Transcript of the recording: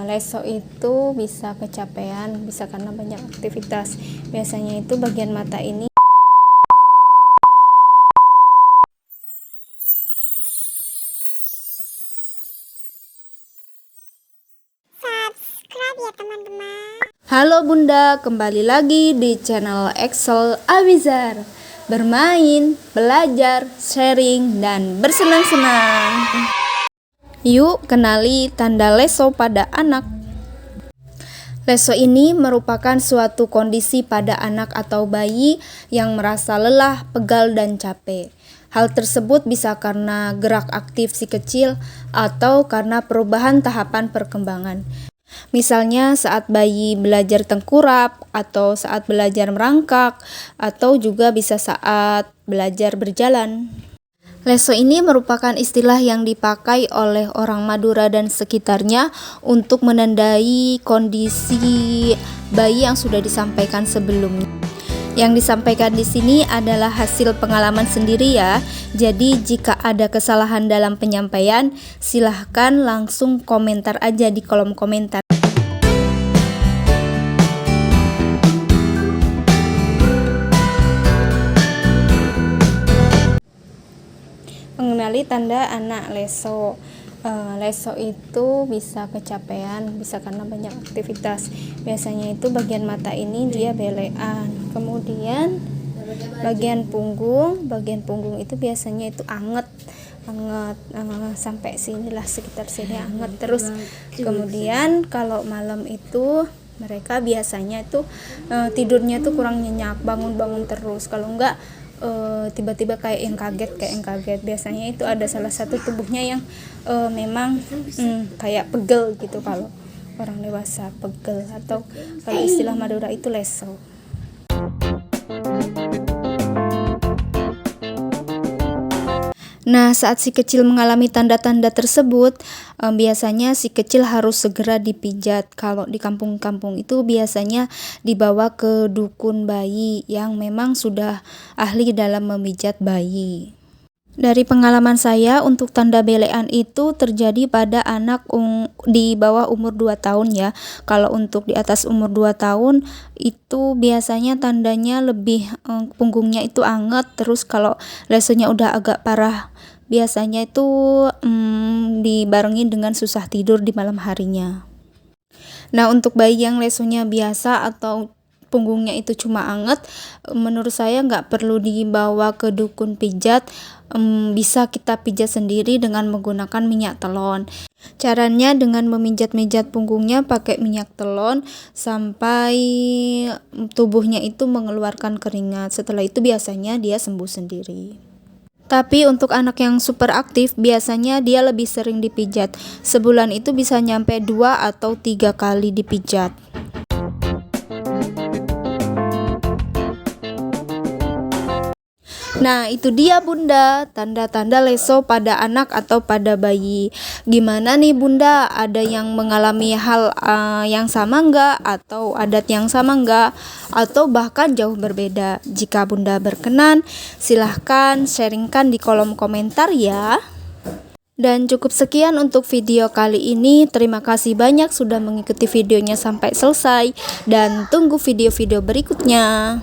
Leso itu bisa kecapean, bisa karena banyak aktivitas. Biasanya itu bagian mata ini. Subscribe ya teman-teman. Halo Bunda, kembali lagi di channel Excel Awizar. Bermain, belajar, sharing, dan bersenang-senang. Yuk kenali tanda leso pada anak. Leso ini merupakan suatu kondisi pada anak atau bayi yang merasa lelah, pegal, dan capek. Hal tersebut bisa karena gerak aktif si kecil atau karena perubahan tahapan perkembangan. Misalnya saat bayi belajar tengkurap, atau saat belajar merangkak, atau juga bisa saat belajar berjalan. Leso ini merupakan istilah yang dipakai oleh orang Madura dan sekitarnya untuk menandai kondisi bayi yang sudah disampaikan sebelumnya. Yang disampaikan di sini adalah hasil pengalaman sendiri ya. Jadi jika ada kesalahan dalam penyampaian, silahkan langsung komentar aja di kolom komentar. Mengenali tanda anak leso. Leso itu bisa kecapean, bisa karena banyak aktivitas. Biasanya itu bagian mata ini dia belean. Kemudian bagian punggung itu biasanya itu anget sampai sinilah, sekitar sini anget terus. Kemudian kalau malam itu mereka biasanya itu tidurnya tuh kurang nyenyak, bangun terus. Kalau enggak tiba-tiba kayak yang kaget. Biasanya itu ada salah satu tubuhnya yang memang kayak pegel gitu, kalau orang dewasa pegel, atau kalau istilah Madura itu leso. Nah, saat si kecil mengalami tanda-tanda tersebut, biasanya si kecil harus segera dipijat. Kalau di kampung-kampung itu biasanya dibawa ke dukun bayi yang memang sudah ahli dalam memijat bayi. Dari pengalaman saya, untuk tanda belean itu terjadi pada anak di bawah umur 2 tahun ya. Kalau untuk di atas umur 2 tahun itu biasanya tandanya lebih punggungnya itu anget. Terus kalau lesonya udah agak parah, biasanya itu dibarengi dengan susah tidur di malam harinya. Nah, untuk bayi yang lesonya biasa atau punggungnya itu cuma anget, menurut saya nggak perlu dibawa ke dukun pijat. Bisa kita pijat sendiri dengan menggunakan minyak telon. Caranya dengan memijat-mijat punggungnya pakai minyak telon sampai tubuhnya itu mengeluarkan keringat. Setelah itu biasanya dia sembuh sendiri. Tapi untuk anak yang super aktif, biasanya dia lebih sering dipijat. Sebulan itu bisa nyampe 2 atau 3 kali dipijat. Nah, itu dia Bunda, tanda-tanda leso pada anak atau pada bayi. Gimana nih Bunda? Ada yang mengalami hal yang sama enggak? Atau adat yang sama enggak? Atau bahkan jauh berbeda? Jika Bunda berkenan, silahkan sharingkan di kolom komentar ya. Dan cukup sekian untuk video kali ini. Terima kasih banyak sudah mengikuti videonya sampai selesai. Dan tunggu video-video berikutnya.